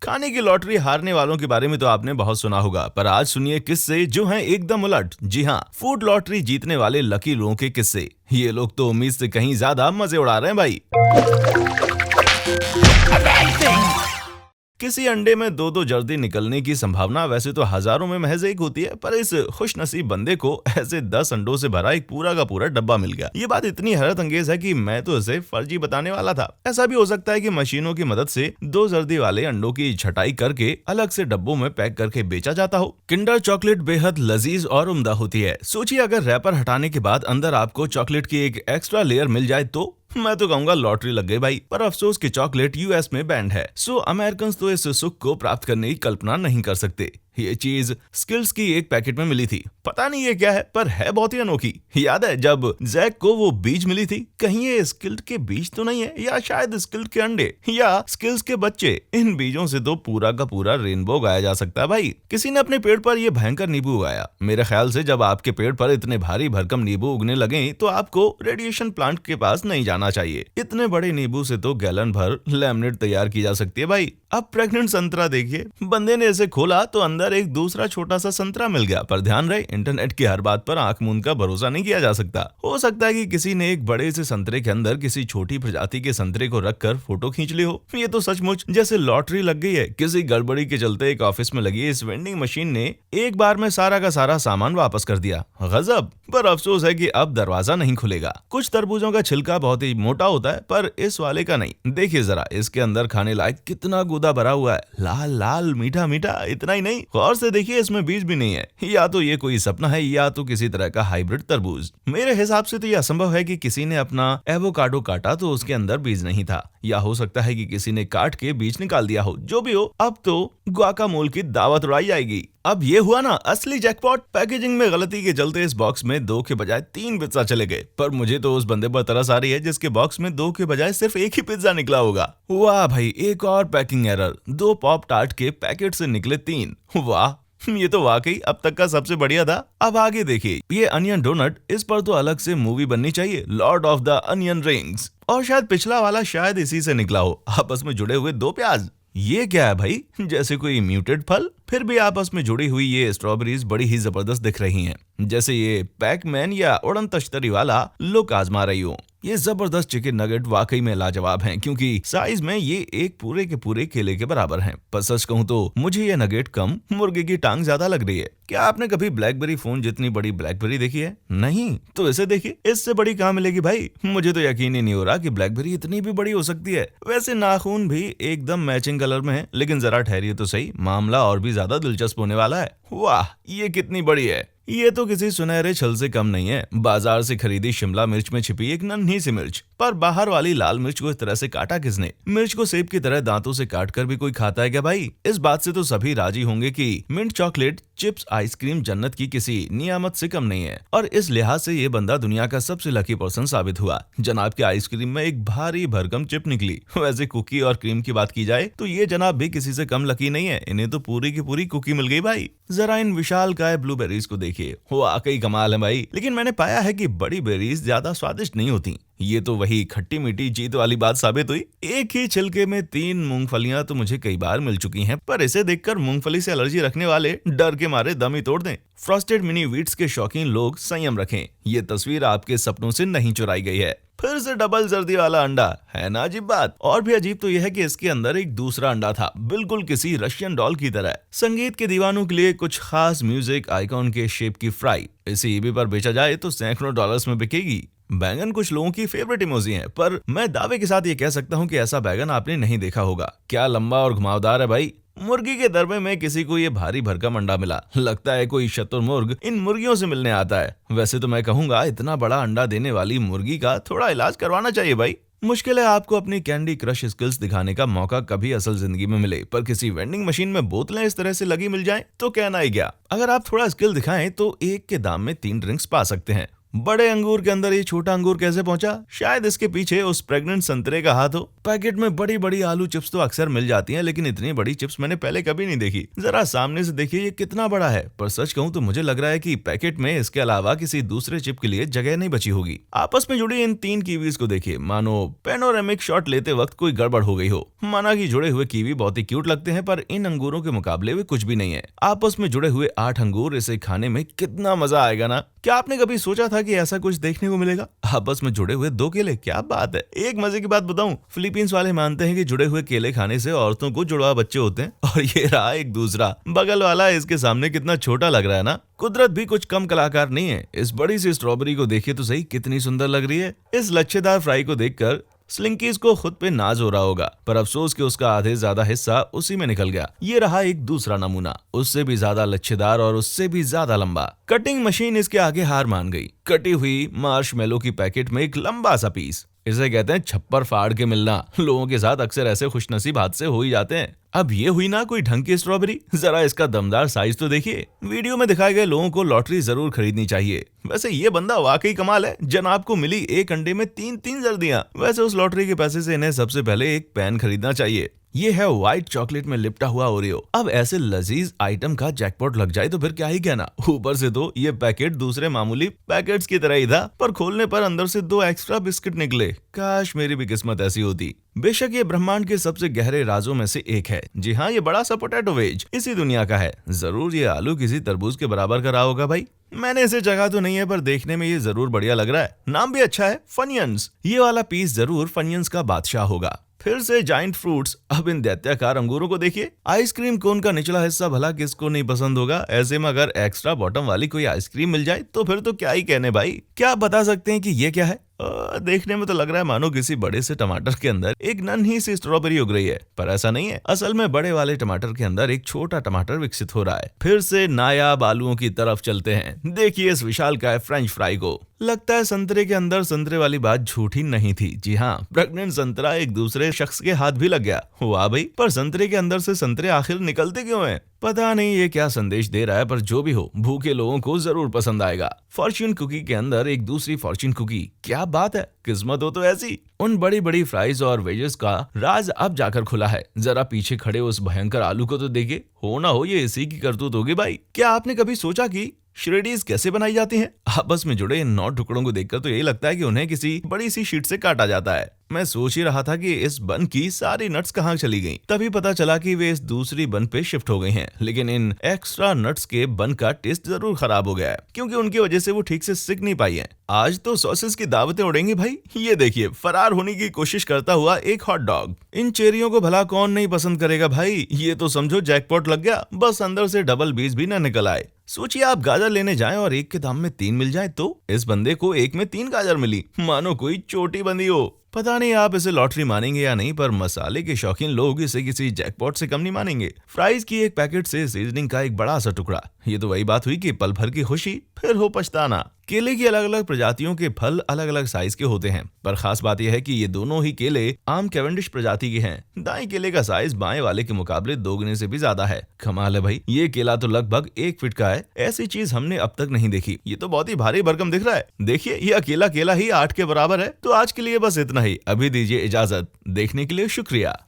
खाने की लॉटरी हारने वालों के बारे में तो आपने बहुत सुना होगा, पर आज सुनिए किस्से जो हैं एकदम उलट। जी हाँ, फूड लॉटरी जीतने वाले लकी लोगों के किस्से। ये लोग तो उम्मीद से कहीं ज्यादा मजे उड़ा रहे हैं भाई। किसी अंडे में दो दो जर्दी निकलने की संभावना वैसे तो हजारों में महज एक होती है, पर इस खुशनसीब बंदे को ऐसे 10 अंडों से भरा एक पूरा का पूरा डब्बा मिल गया। ये बात इतनी हैरत अंगेज है कि मैं तो इसे फर्जी बताने वाला था। ऐसा भी हो सकता है कि मशीनों की मदद से दो जर्दी वाले अंडों की छटाई करके अलग से डब्बों में पैक करके बेचा जाता हो। किंडर चॉकलेट बेहद लजीज और उम्दा होती है। सोचिए अगर रैपर हटाने के बाद अंदर आपको चॉकलेट की एक एक्स्ट्रा लेयर मिल जाए तो मैं तो कहूंगा लॉटरी लग गई भाई। पर अफसोस कि चॉकलेट यूएस में बैंड है, सो अमेरिकन तो इस सुख को प्राप्त करने की कल्पना नहीं कर सकते। ये चीज स्किल्स की एक पैकेट में मिली थी, पता नहीं ये क्या है पर है बहुत ही अनोखी। याद है जब जैक को वो बीज मिली थी, कहीं ये स्किल्ड के बीज तो नहीं है, या शायद स्किल्ड के अंडे या स्किल्स के बच्चे। इन बीजों से तो पूरा का पूरा रेनबो उगाया जा सकता है भाई। किसी ने अपने पेड़ पर ये भयंकर नींबू उगाया। मेरे ख्याल से जब आपके पेड़ पर इतने भारी भरकम नींबू उगने लगे तो आपको रेडिएशन प्लांट के पास नहीं जाना चाहिए। इतने बड़े नींबू से तो गैलन भर लेमनेड तैयार की जा सकती है भाई। अब प्रेग्नेंट संतरा देखिए, बंदे ने इसे खोला तो अंदर एक दूसरा छोटा सा संतरा मिल गया। पर ध्यान रहे, इंटरनेट की हर बात पर आंख मूंद का भरोसा नहीं किया जा सकता। हो सकता है कि किसी ने एक बड़े से संतरे के अंदर किसी छोटी प्रजाति के संतरे को रखकर फोटो खींच ली हो। ये तो सचमुच जैसे लॉटरी लग गई है। किसी गड़बड़ी के चलते एक ऑफिस में लगी इस वेंडिंग मशीन ने एक बार में सारा का सारा सामान वापस कर दिया। गजब। पर अफसोस है कि अब दरवाजा नहीं खुलेगा। कुछ तरबूजों का छिलका बहुत ही मोटा होता है, पर इस वाले का नहीं। देखिए जरा इसके अंदर खाने लायक कितना गूदा भरा हुआ है, लाल लाल मीठा मीठा। इतना ही नहीं, गौर से देखिए इसमें बीज भी नहीं है। या तो ये कोई सपना है या तो किसी तरह का हाइब्रिड तरबूज। मेरे हिसाब से तो यह असंभव है कि किसी ने अपना एवोकाडो काटा तो उसके अंदर बीज नहीं था, या हो सकता है कि किसी ने काट के बीज निकाल दिया हो। जो भी हो, अब तो गुआकामोल की दावत उड़ाई जाएगी। अब ये हुआ ना असली जैकपॉट। पैकेजिंग में गलती के चलते इस बॉक्स में 2 के बजाय 3 पिज्जा चले गए। पर मुझे तो उस बंदे पर तरस आ रही है जिसके बॉक्स में 2 के बजाय सिर्फ एक ही पिज्जा निकला होगा। वाह भाई, एक और पैकिंग एरर। 2 पॉप टार्ट के पैकेट से निकले 3। वाह, ये तो वाकई अब तक का सबसे बढ़िया था। अब आगे देखिए, ये अनियन डोनट, इस पर तो अलग से मूवी बननी चाहिए, Lord of the onion rings. और शायद पिछला वाला शायद इसी से निकला हो, आपस में जुड़े हुए 2 प्याज। ये क्या है भाई, जैसे कोई म्यूटेड फल। फिर भी आपस में जुड़ी हुई ये स्ट्रॉबेरीज बड़ी ही जबरदस्त दिख रही हैं, जैसे ये पैकमैन या उड़न तश्तरी वाला लुक आजमा रही हो। ये जबरदस्त चिकन नगेट वाकई में लाजवाब हैं, क्योंकि साइज में ये एक पूरे के पूरे केले के बराबर हैं। पर सच कहूं तो मुझे ये नगेट कम, मुर्गे की टांग ज्यादा लग रही है। क्या आपने कभी ब्लैकबेरी फोन जितनी बड़ी ब्लैकबेरी देखी है? नहीं तो इसे देखिए, इससे बड़ी कहां मिलेगी भाई। मुझे तो यकीन ही नहीं हो रहा कि ब्लैकबेरी इतनी भी बड़ी हो सकती है। वैसे नाखून भी एकदम मैचिंग कलर में है, लेकिन जरा ठहरिए तो सही, मामला और भी ज्यादा दिलचस्प होने वाला है। वाह, ये कितनी बड़ी है। ये तो किसी सुनहरे छल से कम नहीं है। बाजार से खरीदी शिमला मिर्च में छिपी एक नन्ही सी मिर्च। पर बाहर वाली लाल मिर्च को इस तरह से काटा किसने? मिर्च को सेब की तरह दांतों से काटकर भी कोई खाता है क्या भाई? इस बात से तो सभी राजी होंगे कि मिंट चॉकलेट चिप्स आइसक्रीम जन्नत की किसी नियामत से कम नहीं है। और इस लिहाज से ये बंदा दुनिया का सबसे लकी पर्सन साबित हुआ। जनाब के आइसक्रीम में एक भारी भरकम चिप निकली। वैसे कुकी और क्रीम की बात की जाए तो ये जनाब भी किसी से कम लकी नहीं है। इन्हें तो पूरी की पूरी कुकी मिल गई भाई। जरा इन विशालकाय ब्लूबेरीज को देखिए, वाकई कमाल है भाई। लेकिन मैंने पाया है कि बड़ी बेरीज ज्यादा स्वादिष्ट नहीं होती। ये तो वही खट्टी मीठी जीत वाली बात साबित हुई। एक ही छिलके में 3 मूंगफलियां तो मुझे कई बार मिल चुकी हैं, पर इसे देखकर मूंगफली से एलर्जी रखने वाले डर के मारे दम ही तोड़ दें। फ्रॉस्टेड मिनी व्हीट्स के शौकीन लोग संयम रखें, ये तस्वीर आपके सपनों से नहीं चुराई गई है। फिर से डबल जर्दी वाला अंडा है ना अजीब बात। और भी अजीब तो यह है कि इसके अंदर एक दूसरा अंडा था, बिल्कुल किसी रशियन डॉल की तरह। संगीत के दीवानों के लिए कुछ खास म्यूजिक आइकॉन के शेप की फ्राई इसे ईबे पर बेचा जाए तो सैकड़ों डॉलर्स में बिकेगी। बैगन कुछ लोगों की फेवरेट इमोजी है, पर मैं दावे के साथ ये कह सकता हूँ कि ऐसा बैगन आपने नहीं देखा होगा। क्या लंबा और घुमावदार है भाई। मुर्गी के दरबे में किसी को ये भारी भरकम अंडा मिला। लगता है कोई शुतुरमुर्ग इन मुर्गियों से मिलने आता है। वैसे तो मैं कहूंगा इतना बड़ा अंडा देने वाली मुर्गी का थोड़ा इलाज करवाना चाहिए भाई। मुश्किल है आपको अपनी कैंडी क्रश स्किल्स दिखाने का मौका कभी असल जिंदगी में मिले, पर किसी वेंडिंग मशीन में बोतलें इस तरह से लगी मिल जाएं तो कहना ही क्या। अगर आप थोड़ा स्किल दिखाएं तो एक के दाम में 3 ड्रिंक्स पा सकते हैं। बड़े अंगूर के अंदर ये छोटा अंगूर कैसे पहुंचा? शायद इसके पीछे उस प्रेग्नेंट संतरे का हाथ हो। पैकेट में बड़ी बड़ी आलू चिप्स तो अक्सर मिल जाती हैं, लेकिन इतनी बड़ी चिप्स मैंने पहले कभी नहीं देखी। जरा सामने से देखिए ये कितना बड़ा है, पर सच कहूं तो मुझे लग रहा है कि पैकेट में इसके अलावा किसी दूसरे चिप के लिए जगह नहीं बची होगी। आपस में जुड़ी इन 3 कीवीज को देखिए, मानो पेनोरेमिक शॉट लेते वक्त कोई गड़बड़ हो गई हो। माना कि जुड़े हुए कीवी बहुत ही क्यूट लगते हैं, पर इन अंगूरों के मुकाबले वे कुछ भी नहीं है। आपस में जुड़े हुए 8 अंगूर, इसे खाने में कितना मजा आएगा ना। क्या आपने कभी सोचा था कि ऐसा कुछ देखने को मिलेगा? आपस में जुड़े हुए 2 केले, क्या बात है। एक मजे की बात बताऊं, फिलीपींस वाले मानते हैं कि जुड़े हुए केले खाने से औरतों को जुड़वा बच्चे होते हैं, और ये रहा एक दूसरा बगल वाला, इसके सामने कितना छोटा लग रहा है ना। कुदरत भी कुछ कम कलाकार नहीं है। इस बड़ी सी स्ट्रॉबेरी को देखिए तो सही, कितनी सुंदर लग रही है। इस लच्छेदार फ्राई को देखकर स्लिंकीज को खुद पे नाज हो रहा होगा, पर अफसोस कि उसका आधे ज्यादा हिस्सा उसी में निकल गया। ये रहा एक दूसरा नमूना, उससे भी ज्यादा लच्छेदार और उससे भी ज्यादा लंबा। कटिंग मशीन इसके आगे हार मान गई। कटी हुई मार्शमेलो की पैकेट में एक लंबा सा पीस, इसे कहते हैं छप्पर फाड़ के मिलना। लोगों के साथ अक्सर ऐसे खुशनसीब हादसे हो ही जाते हैं। अब ये हुई ना कोई ढंग की स्ट्रॉबेरी, जरा इसका दमदार साइज तो देखिए। वीडियो में दिखाए गए लोगों को लॉटरी जरूर खरीदनी चाहिए। वैसे ये बंदा वाकई कमाल है, जनाब को मिली एक अंडे में 3 जर्दियां। वैसे उस लॉटरी के पैसे से इन्हें सबसे पहले एक पेन खरीदना चाहिए। ये है व्हाइट चॉकलेट में लिपटा हुआ ओरियो। अब ऐसे लजीज आइटम का जैकपॉट लग जाए तो फिर क्या ही कहना। ऊपर से तो ये पैकेट दूसरे मामूली पैकेट्स की तरह ही था, पर खोलने पर अंदर से 2 एक्स्ट्रा बिस्किट निकले। काश मेरी भी किस्मत ऐसी होती। बेशक ये ब्रह्मांड के सबसे गहरे राजों में से एक है। जी हाँ, ये बड़ा सा पोटैटो वेज इसी दुनिया का है। जरूर ये आलू किसी तरबूज के बराबर का रहा होगा भाई। मैंने इसे जगह तो नहीं है, पर देखने में ये जरूर बढ़िया लग रहा है। नाम भी अच्छा है, फनियंस। ये वाला पीस जरूर फनियंस का बादशाह होगा। फिर से जाइंट फ्रूट्स। अब इन दैत्याकार अंगूरों को देखिए। आइसक्रीम कोन का निचला हिस्सा भला किसको नहीं पसंद होगा। ऐसे में अगर एक्स्ट्रा बॉटम वाली कोई आइसक्रीम मिल जाए तो फिर तो क्या ही कहने भाई। क्या आप बता सकते हैं कि ये क्या है? देखने में तो लग रहा है मानो किसी बड़े से टमाटर के अंदर एक नन्ही सी स्ट्रॉबेरी उग रही है, पर ऐसा नहीं है। असल में बड़े वाले टमाटर के अंदर एक छोटा टमाटर विकसित हो रहा है। फिर से नायाब आलूओं की तरफ चलते हैं। देखिए इस विशालकाय फ्रेंच फ्राई को। लगता है संतरे के अंदर संतरे वाली बात झूठी नहीं थी। जी हाँ, प्रेग्नेंट संतरा एक दूसरे शख्स के हाथ भी लग गया। वाह भाई, पर संतरे के अंदर से संतरे आखिर निकलते क्यों हैं? पता नहीं ये क्या संदेश दे रहा है, पर जो भी हो भूखे लोगों को जरूर पसंद आएगा। फॉर्च्यून कुकी के अंदर एक दूसरी फॉर्च्यून कुकी, क्या बात है, किस्मत हो तो ऐसी। उन बड़ी बड़ी फ्राइज और वेजेस का राज अब जाकर खुला है। जरा पीछे खड़े उस भयंकर आलू को तो देखिए। हो ना हो ये इसी की करतूत होगी भाई। क्या आपने कभी सोचा कि श्रेडीज कैसे बनाई जाती हैं? आपस में जुड़े इन 9 टुकड़ों को देखकर तो यही लगता है कि उन्हें किसी बड़ी सी शीट से काटा जाता है। मैं सोच ही रहा था कि इस बन की सारी नट्स कहाँ चली गईं। तभी पता चला कि वे इस दूसरी बन पे शिफ्ट हो गई हैं। लेकिन इन एक्स्ट्रा नट्स के बन का टेस्ट जरूर खराब हो गया है, क्योंकि उनकी वजह से वो ठीक से सिक नहीं पाई हैं। आज तो सॉसेस की दावतें उड़ेंगी भाई। ये देखिए, फरार होने की कोशिश करता हुआ एक हॉट डॉग। इन चेरियों को भला कौन नहीं पसंद करेगा भाई। ये तो समझो जैकपॉट लग गया, बस अंदर से डबल बीज भी न निकल आए। सोचिए आप गाजर लेने जाएं और एक के दाम में 3 मिल जाए, तो इस बंदे को एक में 3 गाजर मिली, मानो कोई चोटी बंदी हो। पता नहीं आप इसे लॉटरी मानेंगे या नहीं, पर मसाले के शौकीन लोग इसे किसी जैकपॉट से कम नहीं मानेंगे। फ्राइज की एक पैकेट से सीजनिंग का एक बड़ा सा टुकड़ा। ये तो वही बात हुई कि पल भर की खुशी फिर हो पछताना। केले की अलग अलग प्रजातियों के फल अलग अलग साइज के होते हैं, पर खास बात यह है कि ये दोनों ही केले आम कैवेंडिश प्रजाति के हैं। दाएं केले का साइज बाएं वाले के मुकाबले 2 गुने से भी ज्यादा है। कमाल है भाई, ये केला तो लगभग 1 फीट का है। ऐसी चीज हमने अब तक नहीं देखी। ये तो बहुत ही भारी भरकम दिख रहा है। देखिए ये अकेला केला ही 8 के बराबर है। तो आज के लिए बस इतना ही। अभी दीजिए इजाजत। देखने के लिए शुक्रिया।